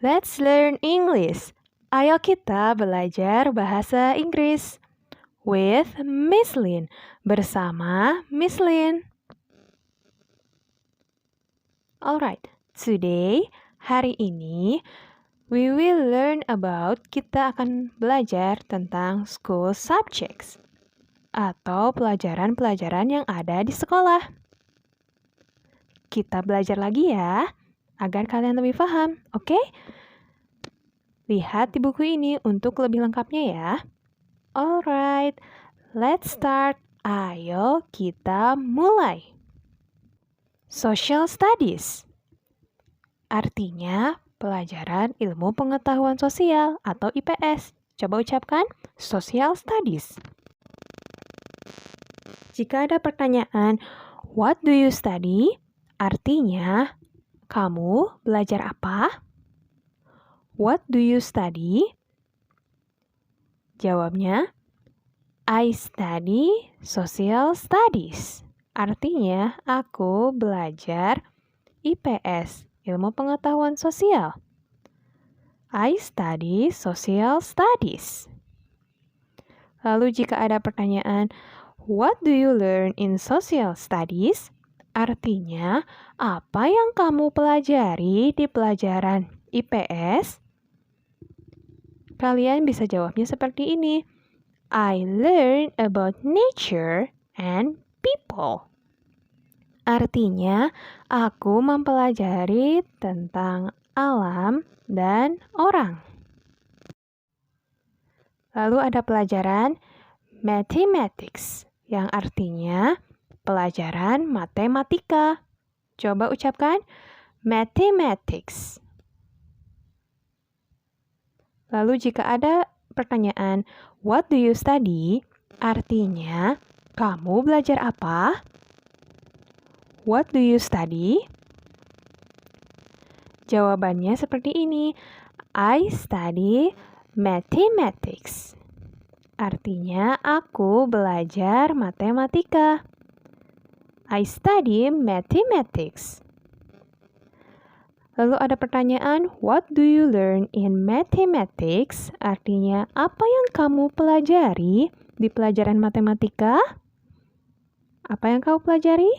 Let's learn English. Ayo kita belajar bahasa Inggris with Miss Lin. Bersama Miss Lin. Alright, today, hari ini, we will learn about, kita akan belajar tentang school subjects atau pelajaran-pelajaran yang ada di sekolah. Kita belajar lagi ya, agar kalian lebih paham, oke? Lihat di buku ini untuk lebih lengkapnya ya. Alright, let's start. Ayo kita mulai. Social Studies artinya pelajaran ilmu pengetahuan sosial atau IPS. Coba ucapkan Social Studies. Jika ada pertanyaan, what do you study? Artinya, kamu belajar apa? What do you study? Jawabnya, I study Social Studies. Artinya, aku belajar IPS, ilmu pengetahuan sosial. I study Social Studies. Lalu jika ada pertanyaan, what do you learn in Social Studies? Artinya, apa yang kamu pelajari di pelajaran IPS? Kalian bisa jawabnya seperti ini. I learn about nature and people. Artinya, aku mempelajari tentang alam dan orang. Lalu ada pelajaran mathematics, yang artinya pelajaran matematika. Coba ucapkan mathematics. Lalu jika ada pertanyaan, what do you study? Artinya, kamu belajar apa? What do you study? Jawabannya seperti ini. I study mathematics. Artinya, aku belajar matematika. I study mathematics. Lalu ada pertanyaan, what do you learn in mathematics? Artinya, apa yang kamu pelajari di pelajaran matematika? Apa yang kamu pelajari?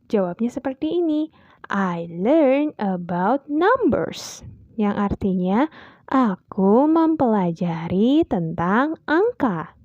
Jawabnya seperti ini. I learn about numbers. Yang artinya, aku mempelajari tentang angka.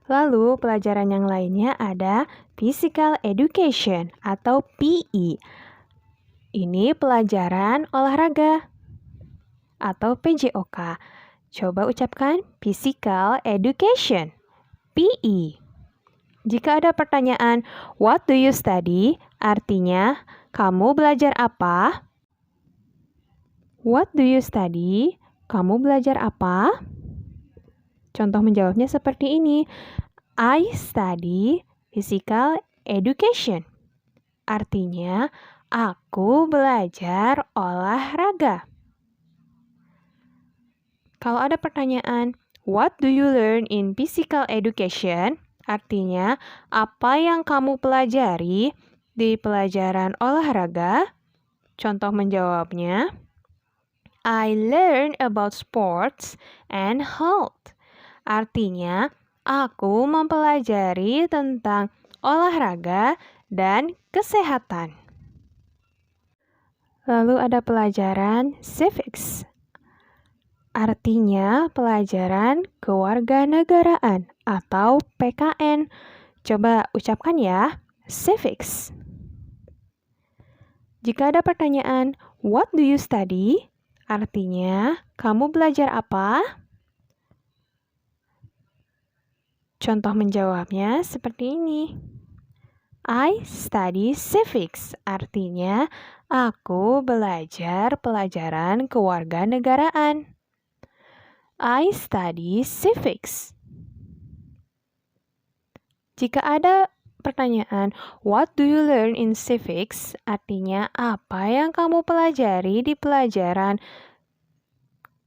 Lalu pelajaran yang lainnya ada Physical Education atau PE. Ini pelajaran olahraga atau PJOK. Coba ucapkan Physical Education, PE. Jika ada pertanyaan, what do you study? Artinya, kamu belajar apa? What do you study? Kamu belajar apa? Contoh menjawabnya seperti ini. I study physical education. Artinya, aku belajar olahraga. Kalau ada pertanyaan, what do you learn in physical education? Artinya, apa yang kamu pelajari di pelajaran olahraga? Contoh menjawabnya, I learn about sports and health. Artinya, aku mempelajari tentang olahraga dan kesehatan. Lalu ada pelajaran civics. Artinya pelajaran kewarganegaraan atau PKN. Coba ucapkan ya, civics. Jika ada pertanyaan, what do you study? Artinya, kamu belajar apa? Contoh menjawabnya seperti ini. I study civics. Artinya, aku belajar pelajaran kewarganegaraan. I study civics. Jika ada pertanyaan, what do you learn in civics? Artinya, apa yang kamu pelajari di pelajaran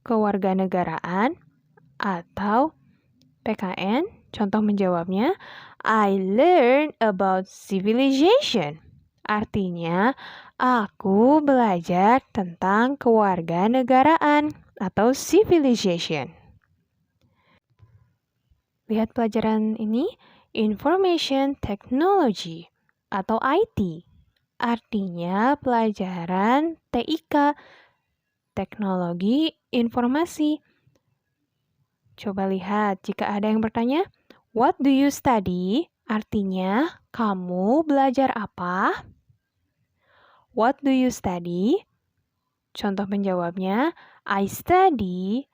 kewarganegaraan atau PKN? Contoh menjawabnya, I learn about civilization. Artinya, aku belajar tentang kewarganegaraan atau civilization. Lihat pelajaran ini, Information Technology atau IT. Artinya pelajaran TIK, Teknologi Informasi. Coba lihat jika ada yang bertanya, what do you study? Artinya, kamu belajar apa? What do you study? Contoh menjawabnya, I study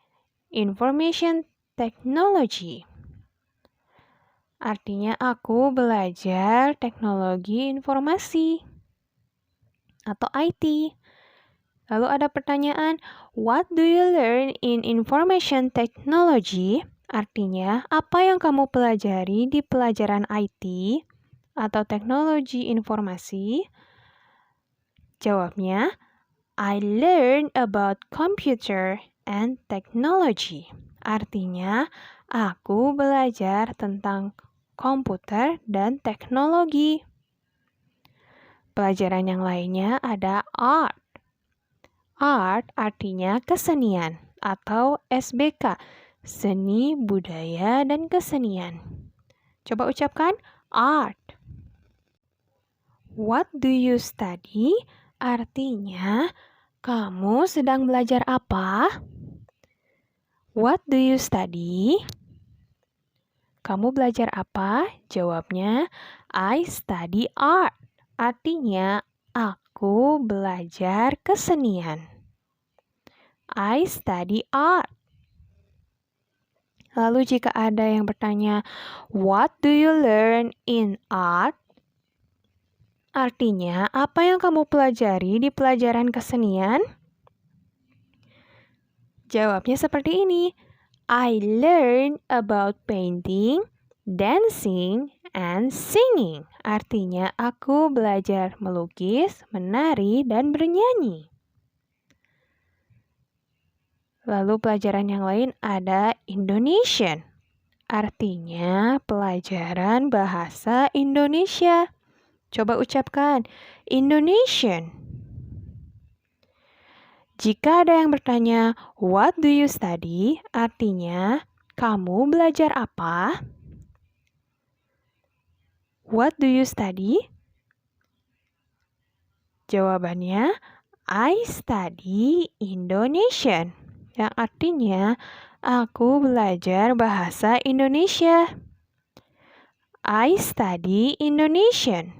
Information Technology. Artinya aku belajar teknologi informasi atau IT. Lalu ada pertanyaan, what do you learn in information technology? Artinya, apa yang kamu pelajari di pelajaran IT atau teknologi informasi? Jawabnya, I learn about computer and technology. Artinya, aku belajar tentang komputer dan teknologi. Pelajaran yang lainnya ada art. Art artinya kesenian atau SBK, seni, budaya, dan kesenian. Coba ucapkan art. What do you study? Artinya, kamu sedang belajar apa? What do you study? Kamu belajar apa? Jawabnya, I study art. Artinya, aku belajar kesenian. I study art. Lalu jika ada yang bertanya, what do you learn in art? Artinya, apa yang kamu pelajari di pelajaran kesenian? Jawabnya seperti ini. I learn about painting, dancing, and singing. Artinya, aku belajar melukis, menari, dan bernyanyi. Lalu pelajaran yang lain ada Indonesian. Artinya, pelajaran bahasa Indonesia. Coba ucapkan Indonesian. Jika ada yang bertanya, what do you study? Artinya, kamu belajar apa? What do you study? Jawabannya, I study Indonesian. Yang artinya, aku belajar bahasa Indonesia. I study Indonesian.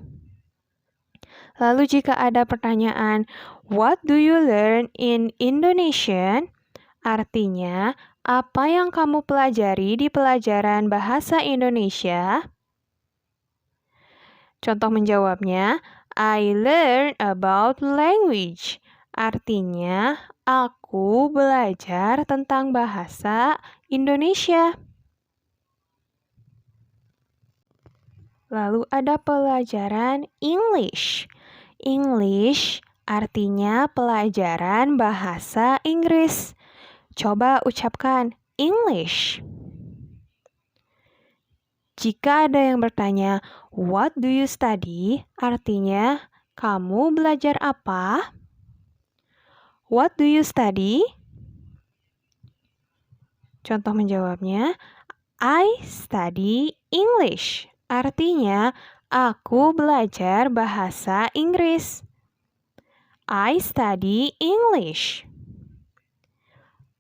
Lalu jika ada pertanyaan, what do you learn in Indonesian? Artinya, apa yang kamu pelajari di pelajaran bahasa Indonesia? Contoh menjawabnya, I learn about language. Artinya, aku belajar tentang bahasa Indonesia. Lalu ada pelajaran English. English artinya pelajaran bahasa Inggris. Coba ucapkan English. Jika ada yang bertanya, what do you study? Artinya, kamu belajar apa? What do you study? Contoh menjawabnya, I study English. Artinya, aku belajar bahasa Inggris. I study English.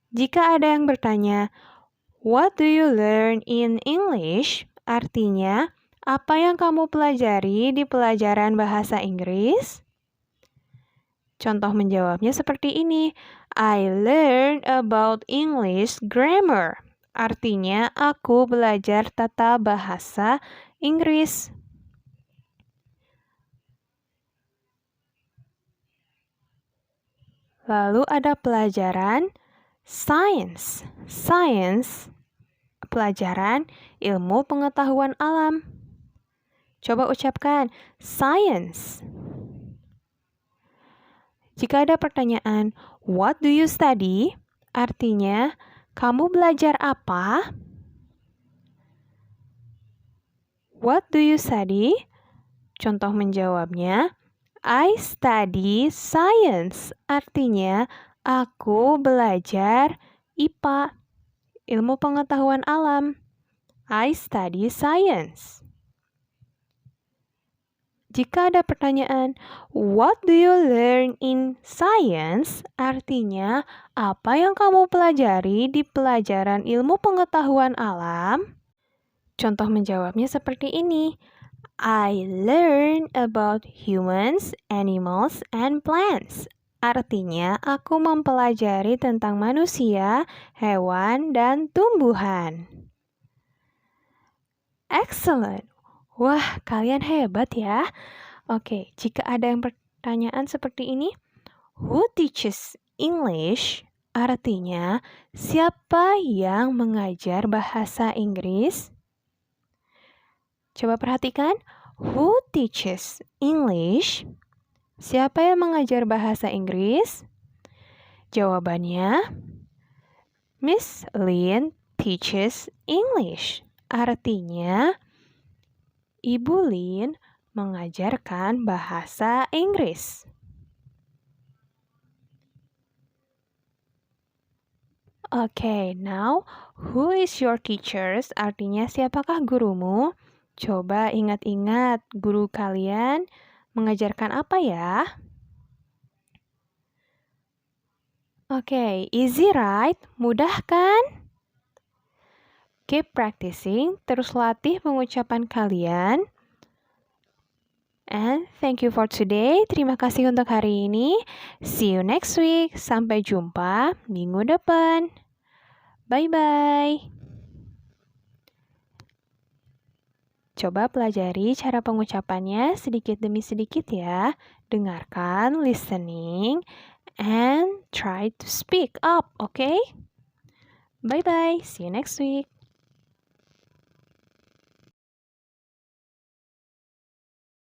Jika ada yang bertanya, what do you learn in English? Artinya, apa yang kamu pelajari di pelajaran bahasa Inggris? Contoh menjawabnya seperti ini. I learn about English grammar. Artinya, aku belajar tata bahasa Inggris. Lalu ada pelajaran science. Science, pelajaran ilmu pengetahuan alam. Coba ucapkan science. Jika ada pertanyaan, what do you study? Artinya, kamu belajar apa? What do you study? Contoh menjawabnya, I study science. Artinya, aku belajar IPA, ilmu pengetahuan alam. I study science. Jika ada pertanyaan, what do you learn in science? Artinya, apa yang kamu pelajari di pelajaran ilmu pengetahuan alam? Contoh menjawabnya seperti ini. I learn about humans, animals, and plants. Artinya, aku mempelajari tentang manusia, hewan, dan tumbuhan. Excellent. Wah, kalian hebat ya. Oke, jika ada yang pertanyaan seperti ini, who teaches English? Artinya, siapa yang mengajar bahasa Inggris? Coba perhatikan, who teaches English? Siapa yang mengajar bahasa Inggris? Jawabannya, Miss Lin teaches English. Artinya, Ibu Lin mengajarkan bahasa Inggris. Okay, now who is your teachers? Artinya siapakah gurumu? Coba ingat-ingat guru kalian mengajarkan apa ya? Okay, easy right? Mudah kan? Keep practicing, terus latih pengucapan kalian. And thank you for today. Terima kasih untuk hari ini. See you next week. Sampai jumpa minggu depan. Bye-bye. Coba pelajari cara pengucapannya sedikit demi sedikit ya. Dengarkan, listening, and try to speak up, okay? Bye-bye. See you next week.